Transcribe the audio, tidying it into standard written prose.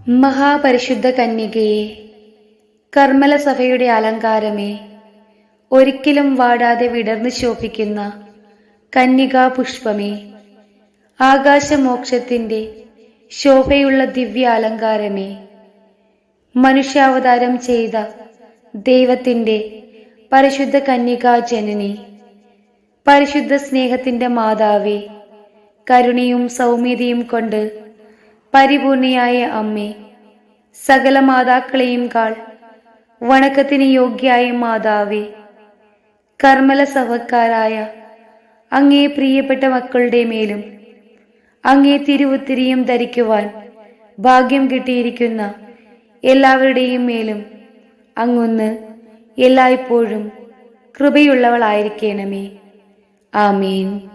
മഹാപരിശുദ്ധ കന്യകയെ, കർമ്മല സഭയുടെ അലങ്കാരമേ, ഒരിക്കലും വാടാതെ വിടർന്നു ശോഭിക്കുന്ന കന്യകാ പുഷ്പമേ, ആകാശമോക്ഷത്തിന്റെ ശോഭയുള്ള ദിവ്യ അലങ്കാരമേ, മനുഷ്യാവതാരം ചെയ്ത ദൈവത്തിന്റെ പരിശുദ്ധ കന്യകാ ജനനി, പരിശുദ്ധ സ്നേഹത്തിന്റെ മാതാവേ, കരുണയും സൗമ്യതയും കൊണ്ട് പരിപൂർണയായ അമ്മേ, സകല മാതാക്കളെയും കാൾ വണക്കത്തിന് യോഗ്യായ മാതാവേ, കർമ്മല സഭക്കാരായ അങ്ങേ പ്രിയപ്പെട്ട മക്കളുടെ മേലും അങ്ങേ തിരുവുത്തിരിയും ധരിക്കുവാൻ ഭാഗ്യം കിട്ടിയിരിക്കുന്ന എല്ലാവരുടെയും മേലും അങ്ങൊന്ന് എല്ലായ്പ്പോഴും കൃപയുള്ളവളായിരിക്കണമേ. ആമേൻ.